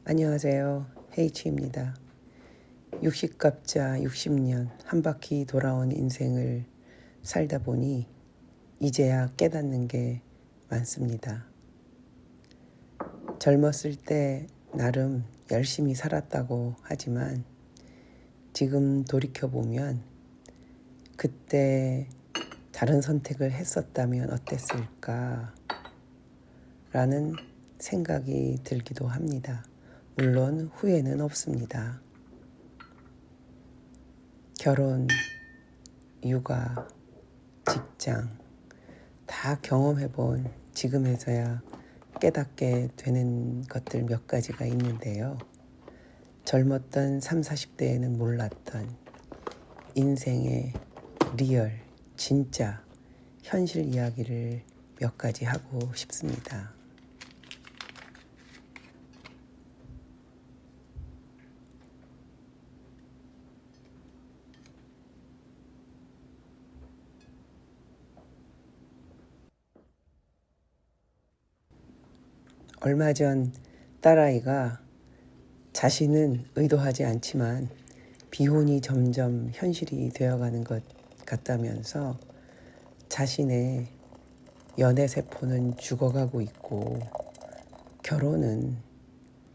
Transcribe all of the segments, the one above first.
안녕하세요. H입니다. 60갑자 60년 한 바퀴 돌아온 인생을 살다 보니 이제야 깨닫는 게 많습니다. 젊었을 때 나름 열심히 살았다고 하지만 지금 돌이켜보면 그때 다른 선택을 했었다면 어땠을까 라는 생각이 들기도 합니다. 물론 후회는 없습니다. 결혼, 육아, 직장 다 경험해본 지금에서야 깨닫게 되는 것들 몇 가지가 있는데요. 젊었던 30, 40대에는 몰랐던 인생의 리얼, 진짜 현실 이야기를 몇 가지 하고 싶습니다. 얼마 전 딸아이가 자신은 의도하지 않지만 비혼이 점점 현실이 되어가는 것 같다면서 자신의 연애세포는 죽어가고 있고 결혼은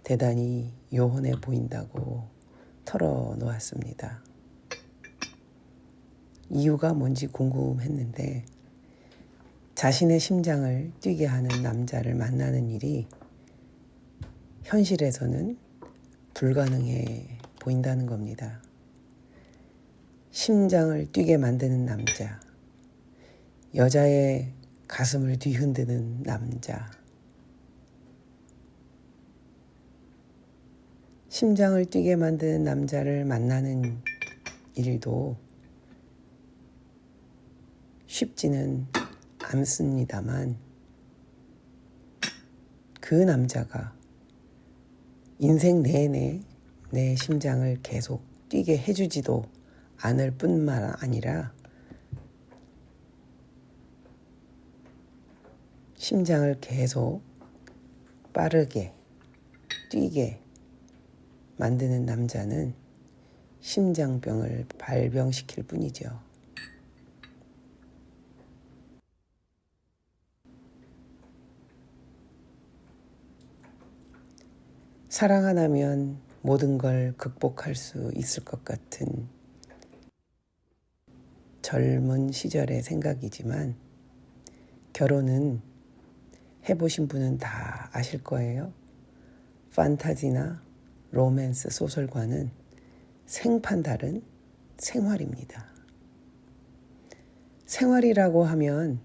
대단히 요원해 보인다고 털어놓았습니다. 이유가 뭔지 궁금했는데 자신의 심장을 뛰게 하는 남자를 만나는 일이 현실에서는 불가능해 보인다는 겁니다. 심장을 뛰게 만드는 남자, 여자의 가슴을 뒤흔드는 남자, 심장을 뛰게 만드는 남자를 만나는 일도 쉽지는 않습니다만 그 남자가 인생 내내 내 심장을 계속 뛰게 해주지도 않을 뿐만 아니라 심장을 계속 빠르게 뛰게 만드는 남자는 심장병을 발병시킬 뿐이죠. 사랑 하나면 모든 걸 극복할 수 있을 것 같은 젊은 시절의 생각이지만 결혼은 해보신 분은 다 아실 거예요. 판타지나 로맨스 소설과는 생판 다른 생활입니다. 생활이라고 하면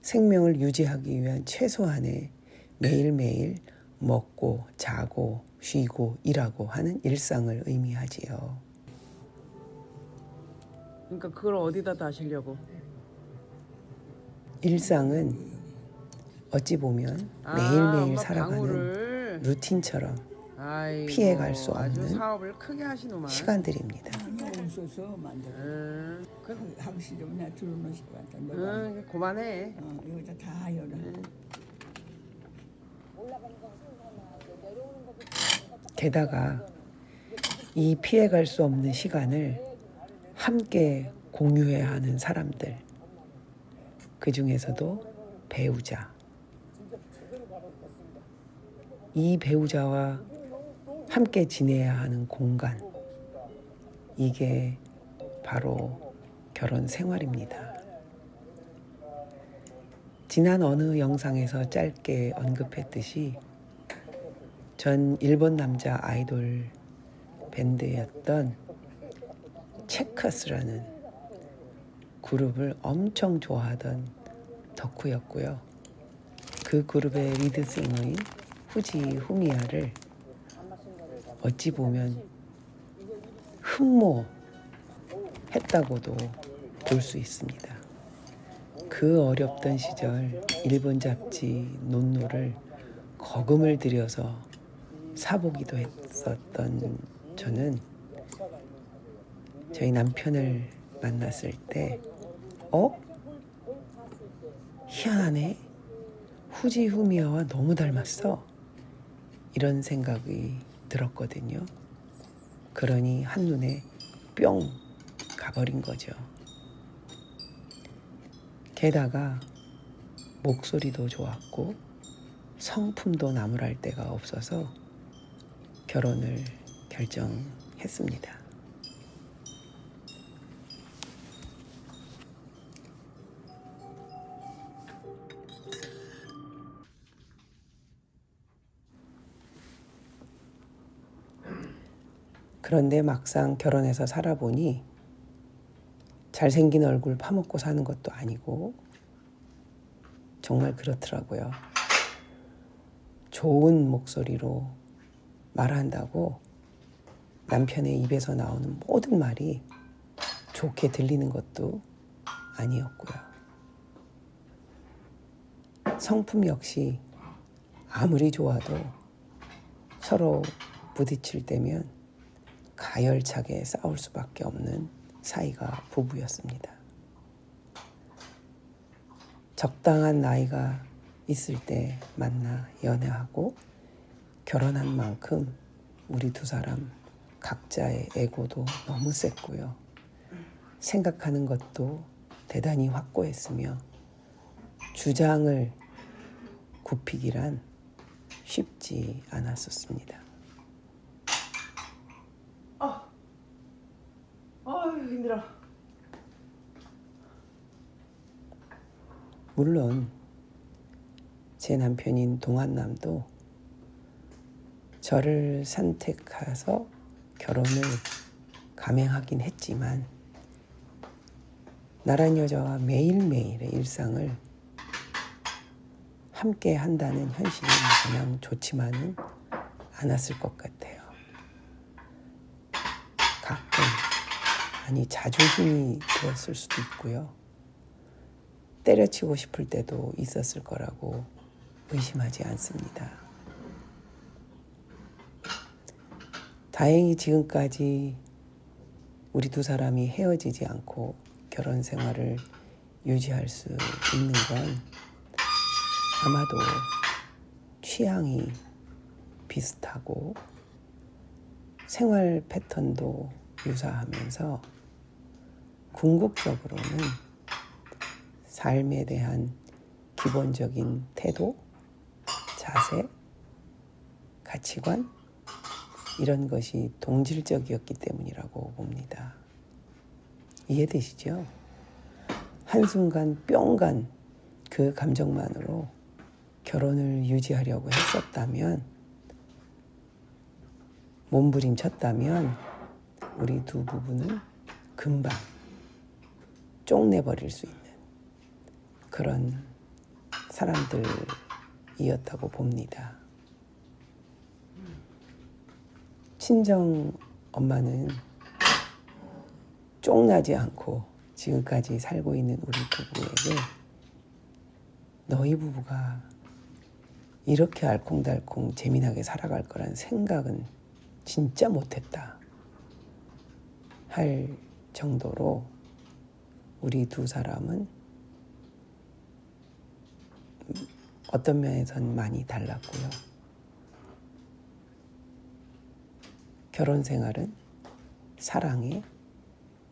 생명을 유지하기 위한 최소한의 매일매일 먹고 자고 쉬고 일하고 하는 일상을 의미하지요. 그러니까 그걸 어디다 다시려고? 일상은 어찌 보면 매일매일 살아가는 루틴처럼 피해갈 수 없는 사업을 크게 하시노만. 시간들입니다. 없어서 만들어. 하고 싶으면 내가 들어놓으실 것 같아. 너가 그만해. 여기다 다 열어. 게다가 이 피해갈 수 없는 시간을 함께 공유해야 하는 사람들, 그 중에서도 배우자. 이 배우자와 함께 지내야 하는 공간, 이게 바로 결혼 생활입니다. 지난 어느 영상에서 짧게 언급했듯이 전 일본 남자 아이돌 밴드였던 체커스라는 그룹을 엄청 좋아하던 덕후였고요. 그 그룹의 리드싱어인 후지 후미야를 어찌 보면 흠모했다고도 볼 수 있습니다. 그 어렵던 시절 일본 잡지 논노를 거금을 들여서 사보기도 했었던 저는 저희 남편을 만났을 때 희한하네, 후지 후미야와 너무 닮았어, 이런 생각이 들었거든요. 그러니 한눈에 뿅 가버린 거죠. 게다가 목소리도 좋았고 성품도 나무랄 데가 없어서 결혼을 결정했습니다. 그런데 막상 결혼해서 살아보니 잘생긴 얼굴 파먹고 사는 것도 아니고 정말 그렇더라고요. 좋은 목소리로 말한다고 남편의 입에서 나오는 모든 말이 좋게 들리는 것도 아니었고요. 성품 역시 아무리 좋아도 서로 부딪힐 때면 가열차게 싸울 수밖에 없는 사이가 부부였습니다. 적당한 나이가 있을 때 만나 연애하고 결혼한 만큼 우리 두 사람 각자의 에고도 너무 셌고요. 생각하는 것도 대단히 확고했으며 주장을 굽히기란 쉽지 않았었습니다. 힘들어. 물론 제 남편인 동안남도 저를 선택해서 결혼을 감행하긴 했지만 나란 여자와 매일매일의 일상을 함께 한다는 현실은 그냥 좋지만은 않았을 것 같아요. 가끔, 아니 자주 힘이 들었을 수도 있고요. 때려치고 싶을 때도 있었을 거라고 의심하지 않습니다. 다행히 지금까지 우리 두 사람이 헤어지지 않고 결혼 생활을 유지할 수 있는 건 아마도 취향이 비슷하고 생활 패턴도 유사하면서 궁극적으로는 삶에 대한 기본적인 태도, 자세, 가치관 이런 것이 동질적이었기 때문이라고 봅니다. 이해되시죠? 한순간 뿅 간 그 감정만으로 결혼을 유지하려고 했었다면, 몸부림쳤다면 우리 두 부부는 금방 쪽내버릴 수 있는 그런 사람들이었다고 봅니다. 친정 엄마는 쪽나지 않고 지금까지 살고 있는 우리 부부에게 너희 부부가 이렇게 알콩달콩 재미나게 살아갈 거란 생각은 진짜 못했다 할 정도로 우리 두 사람은 어떤 면에선 많이 달랐고요. 결혼 생활은 사랑에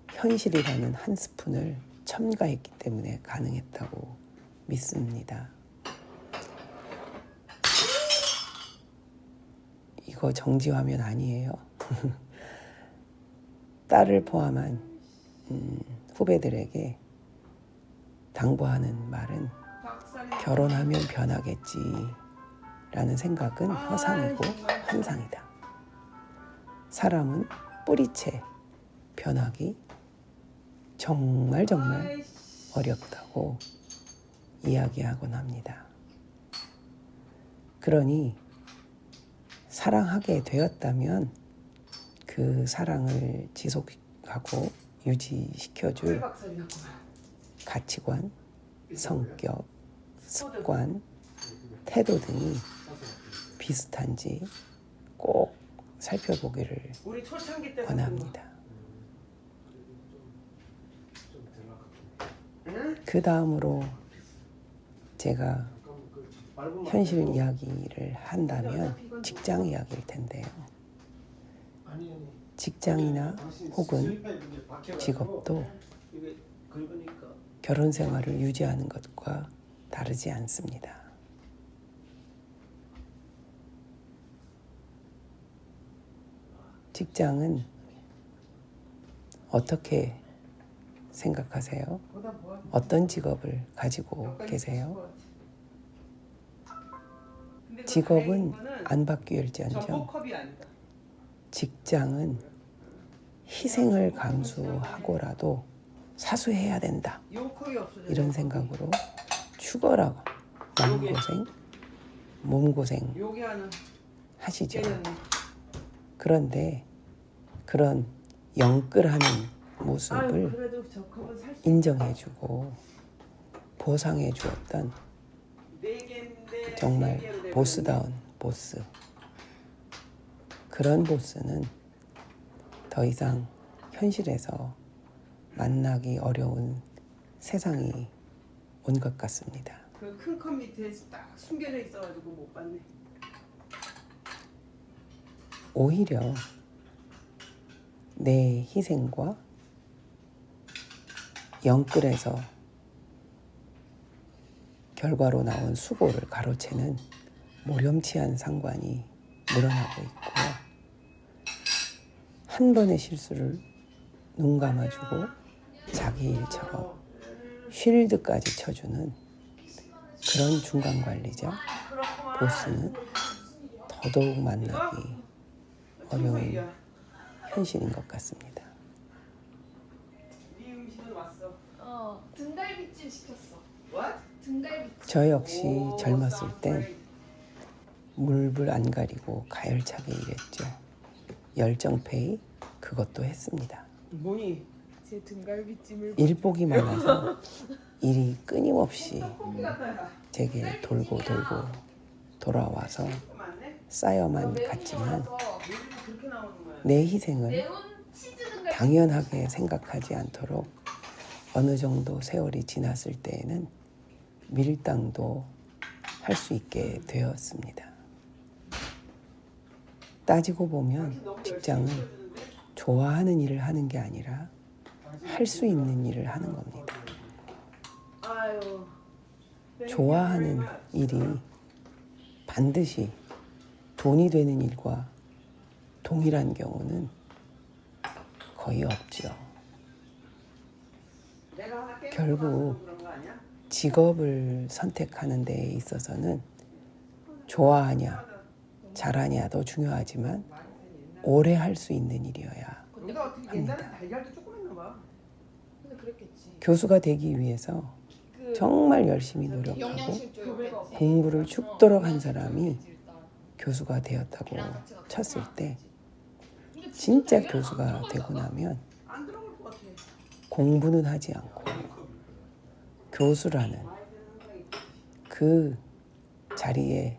현실이라는 한 스푼을 첨가했기 때문에 가능했다고 믿습니다. 이거 정지화면 아니에요. 딸을 포함한 후배들에게 당부하는 말은 결혼하면 변하겠지 라는 생각은 허상이고 환상이다. 사람은 뿌리채 변하기 정말 어렵다고 이야기하곤 합니다. 그러니 사랑하게 되었다면 그 사랑을 지속하고 유지시켜줄 가치관, 성격, 습관, 태도 등이 비슷한지 꼭 살펴보기를 권합니다. 그 다음으로 제가 현실 이야기를 한다면 직장 이야기일 텐데요. 직장이나 혹은 직업도 결혼 생활을 유지하는 것과 다르지 않습니다. 직장은 어떻게 생각하세요? 어떤 직업을 가지고 계세요? 직업은 안 바뀌을지언정 직장은 희생을 감수하고라도 사수해야 된다. 이런 생각으로 죽어라 마음고생, 몸고생 하시죠. 그런데 그런 영끌하는 모습을 인정해주고 보상해 주었던 정말 보스다운 보스. 그런 보스는 더 이상 현실에서 만나기 어려운 세상이 온 것 같습니다. 그 큰 컵 밑에 딱 숨겨져 있어가지고 못 봤네. 오히려 내 희생과 영끌에서 결과로 나온 수고를 가로채는 모렴치한 상관이 늘어나고 있고요. 한 번의 실수를 눈 감아주고 자기 일처럼 쉴드까지 쳐주는 그런 중간관리자 보스는 더더욱 만나기 어려운 현실인 것 같습니다. 네 음식은 왔어. 등갈비찜 시켰어. What? 등갈비찜. 저 역시 젊었을 땐 물불 안 가리고 가열차게 일했죠. 열정페이 그것도 했습니다. 뭐니? 제 등갈비찜을 일복이 많아서 일이 끊임없이 떡볶이 같다. 제게 돌고 돌아와서 쌓여만 갔지만 그렇게 나오는 거야. 내 희생을 매운 치즈 등갈비. 당연하게 생각하지 않도록 어느 정도 세월이 지났을 때에는 밀당도 할 수 있게 되었습니다. 따지고 보면 직장은 좋아하는 일을 하는 게 아니라 할 수 있는 일을 하는 겁니다. 아유. 좋아하는 일이 반드시 돈이 되는 일과 동일한 경우는 거의 없죠. 내가 하나 깨고 결국 그런 거 아니야? 직업을 직업을 선택하는 데 있어서는 좋아하냐, 잘하냐도 중요하지만 오래 할 수 있는 일이어야 우리가 어떻게 옛날에 달걀도 조금 했나 봐. 근데 그랬겠지. 교수가 되기 위해서 그 정말 열심히 노력하고 영양실조 공부를 죽도록 한 사람이 교수가 되었다고 쳤을 때 진짜 교수가 되고 나면 안 들어갈 것 같아. 공부는 하지 않고 교수라는 그 자리에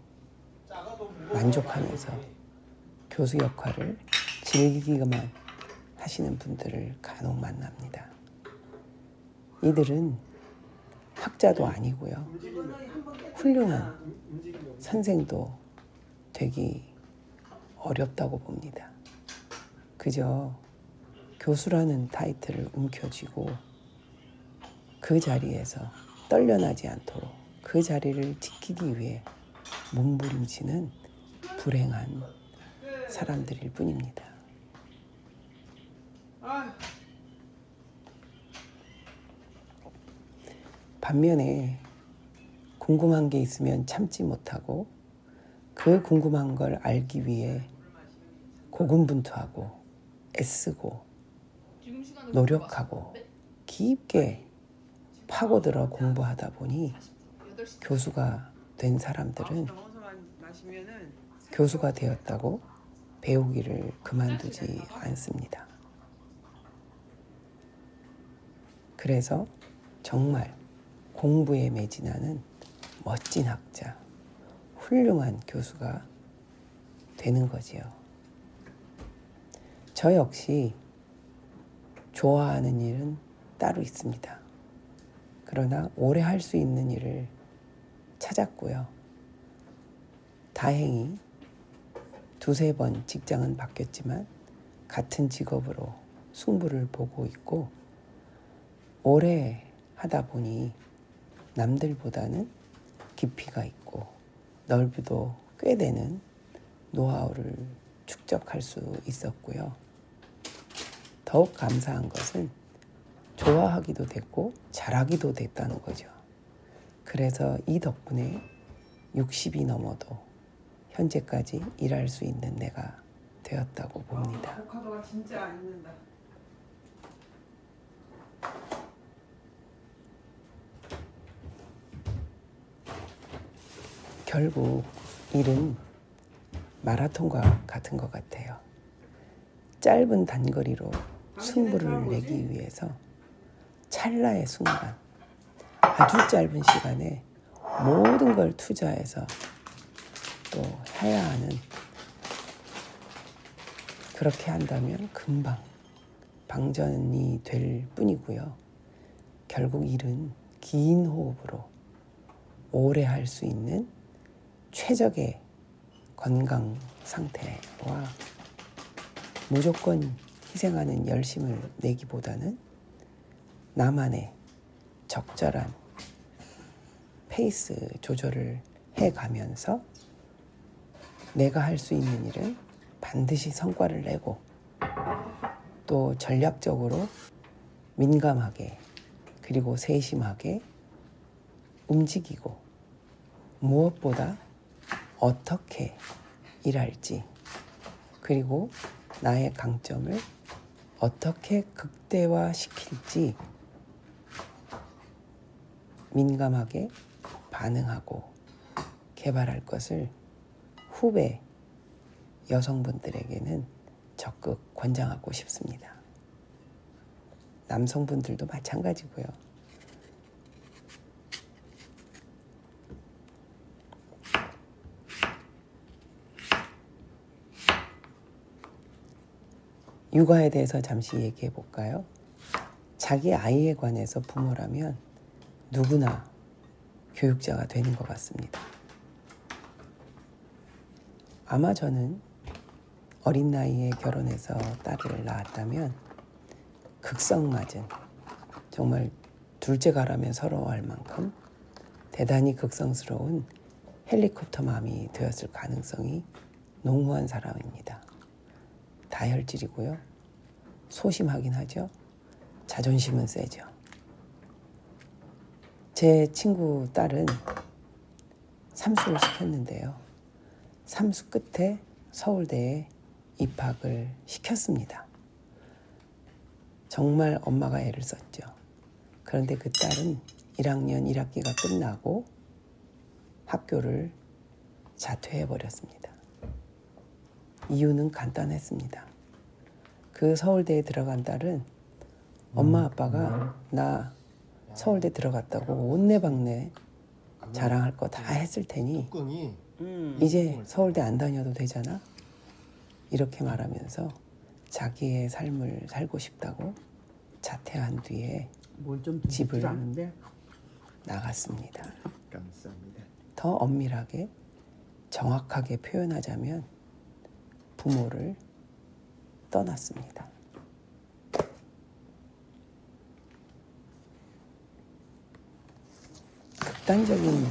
만족하면서 교수 역할을 즐기기만 하시는 분들을 간혹 만납니다. 이들은 학자도 아니고요. 훌륭한 선생도 되기 어렵다고 봅니다. 그저 교수라는 타이틀을 움켜쥐고 그 자리에서 떨려나지 않도록 그 자리를 지키기 위해 몸부림치는 불행한 사람들일 뿐입니다. 반면에 궁금한 게 있으면 참지 못하고 그 궁금한 걸 알기 위해 고군분투하고 애쓰고 노력하고 깊게 파고들어 공부하다 보니 교수가 된 사람들은 교수가 되었다고 배우기를 그만두지 않습니다. 그래서 정말 공부에 매진하는 멋진 학자, 훌륭한 교수가 되는 거지요. 저 역시 좋아하는 일은 따로 있습니다. 그러나 오래 할 수 있는 일을 찾았고요. 다행히 두세 번 직장은 바뀌었지만 같은 직업으로 승부를 보고 있고 오래 하다 보니 남들보다는 깊이가 있고 넓이도 꽤 되는 노하우를 축적할 수 있었고요. 더욱 감사한 것은 좋아하기도 됐고 잘하기도 됐다는 거죠. 그래서 이 덕분에 60이 넘어도 현재까지 일할 수 있는 내가 되었다고 봅니다. 아보카도가 진짜 안 익는다. 결국 일은 마라톤과 같은 것 같아요. 짧은 단거리로 승부를 내기 위해서 찰나의 순간, 아주 짧은 시간에 모든 걸 투자해서 또 해야 하는, 그렇게 한다면 금방 방전이 될 뿐이고요. 결국 일은 긴 호흡으로 오래 할 수 있는 최적의 건강 상태와 무조건 희생하는 열심을 내기보다는 나만의 적절한 페이스 조절을 해가면서 내가 할 수 있는 일은 반드시 성과를 내고 또 전략적으로 민감하게 그리고 세심하게 움직이고 무엇보다 어떻게 일할지 그리고 나의 강점을 어떻게 극대화시킬지 민감하게 반응하고 개발할 것을 후배 여성분들에게는 적극 권장하고 싶습니다. 남성분들도 마찬가지고요. 육아에 대해서 잠시 얘기해 볼까요? 자기 아이에 관해서 부모라면 누구나 교육자가 되는 것 같습니다. 아마 저는 어린 나이에 결혼해서 딸을 낳았다면 극성맞은, 정말 둘째가라면 서러워할 만큼 대단히 극성스러운 헬리콥터 맘이 되었을 가능성이 농후한 사람입니다. 다혈질이고요. 소심하긴 하죠. 자존심은 세죠. 제 친구 딸은 삼수를 시켰는데요. 삼수 끝에 서울대에 입학을 시켰습니다. 정말 엄마가 애를 썼죠. 그런데 그 딸은 1학년 1학기가 끝나고 학교를 자퇴해버렸습니다. 이유는 간단했습니다. 그 서울대에 들어간 딸은 엄마 아빠가 나 서울대 들어갔다고 온내방내 자랑할 거 다 했을 테니 이제 서울대 안 다녀도 되잖아? 이렇게 말하면서 자기의 삶을 살고 싶다고 자퇴한 뒤에 집을 나갔습니다. 감사합니다. 더 엄밀하게 정확하게 표현하자면 부모를 떠났습니다. 극단적인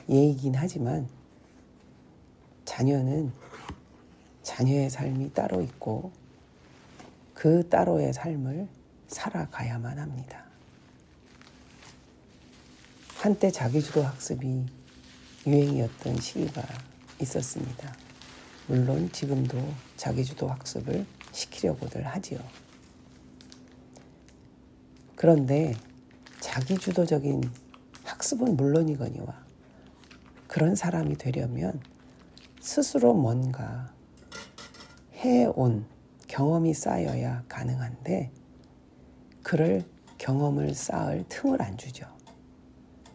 예이긴 하지만 자녀는 자녀의 삶이 따로 있고 그 따로의 삶을 살아가야만 합니다. 한때 자기주도 학습이 유행이었던 시기가 있었습니다. 물론 지금도 자기주도 학습을 시키려고들 하지요. 그런데 자기주도적인 학습은 물론이거니와 그런 사람이 되려면 스스로 뭔가 해온 경험이 쌓여야 가능한데 그럴 경험을 쌓을 틈을 안 주죠.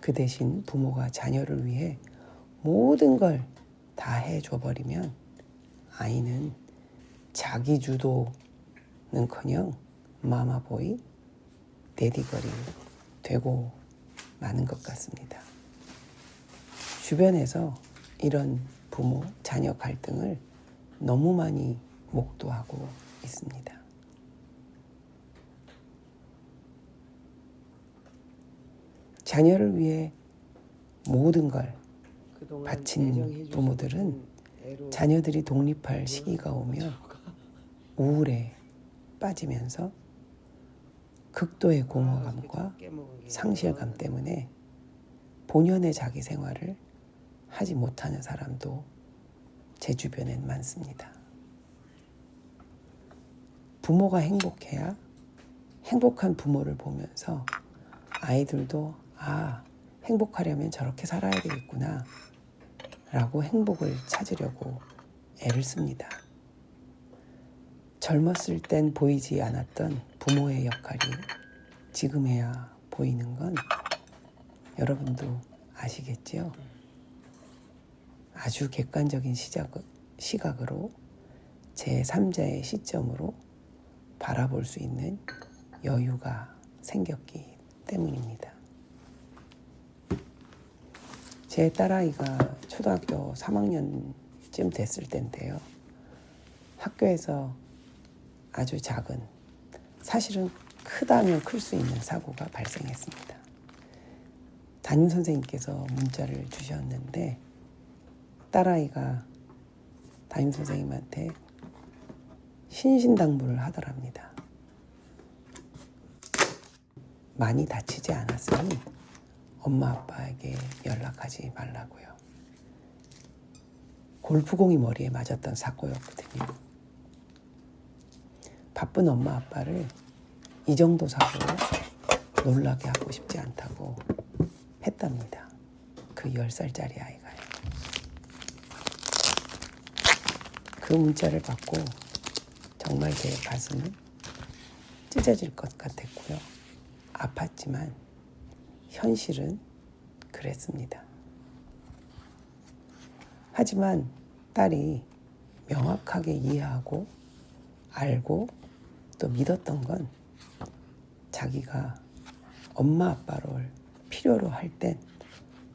그 대신 부모가 자녀를 위해 모든 걸 다 해줘버리면 아이는 자기주도는커녕 마마보이, 데디걸이 되고 마는 것 같습니다. 주변에서 이런 부모, 자녀 갈등을 너무 많이 목도하고 있습니다. 자녀를 위해 모든 걸 바친 부모들은 자녀들이 독립할 시기가 오면 우울에 빠지면서 극도의 공허감과 상실감 때문에 본연의 자기 생활을 하지 못하는 사람도 제 주변엔 많습니다. 부모가 행복해야 행복한 부모를 보면서 아이들도 행복하려면 저렇게 살아야 되겠구나 라고 행복을 찾으려고 애를 씁니다. 젊었을 땐 보이지 않았던 부모의 역할이 지금에야 보이는 건 여러분도 아시겠지요? 아주 객관적인 시각으로 제3자의 시점으로 바라볼 수 있는 여유가 생겼기 때문입니다. 제 딸아이가 초등학교 3학년쯤 됐을 때인데요. 학교에서 아주 작은, 사실은 크다면 클 수 있는 사고가 발생했습니다. 담임선생님께서 문자를 주셨는데 딸아이가 담임선생님한테 신신당부를 하더랍니다. 많이 다치지 않았으니 엄마 아빠에게 연락하지 말라고요. 골프공이 머리에 맞았던 사고였거든요. 바쁜 엄마 아빠를 이 정도 사고로 놀라게 하고 싶지 않다고 했답니다. 그 10살짜리 아이가요. 그 문자를 받고 정말 제 가슴은 찢어질 것 같았고요. 아팠지만 현실은 그랬습니다. 하지만 딸이 명확하게 이해하고 알고 또 믿었던 건 자기가 엄마 아빠를 필요로 할 땐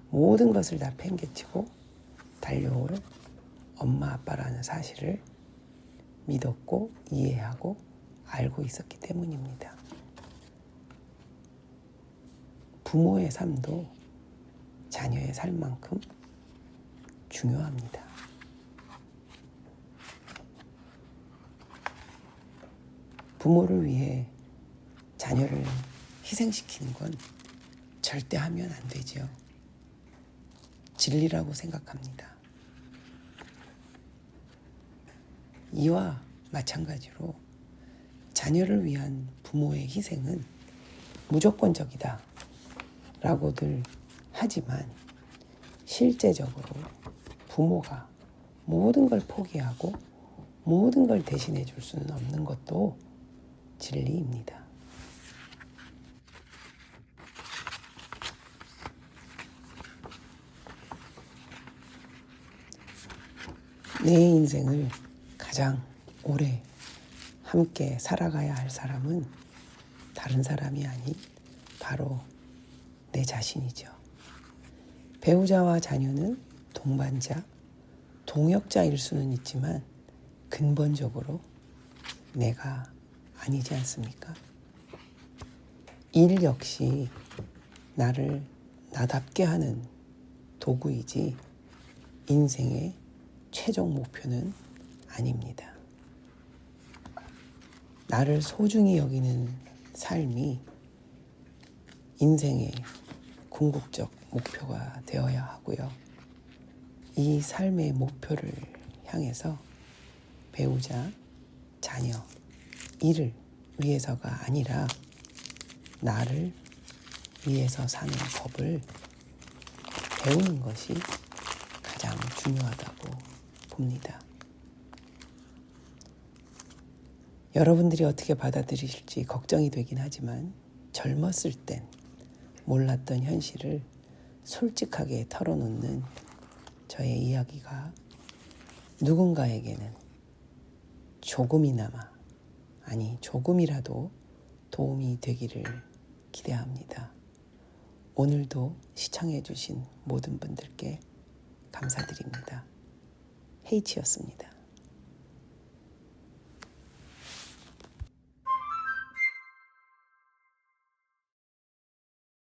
모든 것을 다 팽개치고 달려올 엄마 아빠라는 사실을 믿었고 이해하고 알고 있었기 때문입니다. 부모의 삶도 자녀의 삶만큼 중요합니다. 부모를 위해 자녀를 희생시키는 건 절대 하면 안 되죠. 진리라고 생각합니다. 이와 마찬가지로 자녀를 위한 부모의 희생은 무조건적이다 라고들 하지만 실제적으로 부모가 모든 걸 포기하고 모든 걸 대신해 줄 수는 없는 것도 진리입니다. 내 인생을 가장 오래 함께 살아가야 할 사람은 다른 사람이 아닌 바로 내 자신이죠. 배우자와 자녀는 동반자, 동역자일 수는 있지만 근본적으로 내가 아니지 않습니까? 일 역시 나를 나답게 하는 도구이지 인생의 최종 목표는 아닙니다. 나를 소중히 여기는 삶이 인생의 궁극적 목표가 되어야 하고요. 이 삶의 목표를 향해서 배우자, 자녀, 일을 위해서가 아니라 나를 위해서 사는 법을 배우는 것이 가장 중요하다고 봅니다. 여러분들이 어떻게 받아들이실지 걱정이 되긴 하지만 젊었을 땐 몰랐던 현실을 솔직하게 털어놓는 저의 이야기가 누군가에게는 조금이나마, 아니 조금이라도 도움이 되기를 기대합니다. 오늘도 시청해주신 모든 분들께 감사드립니다. H였습니다.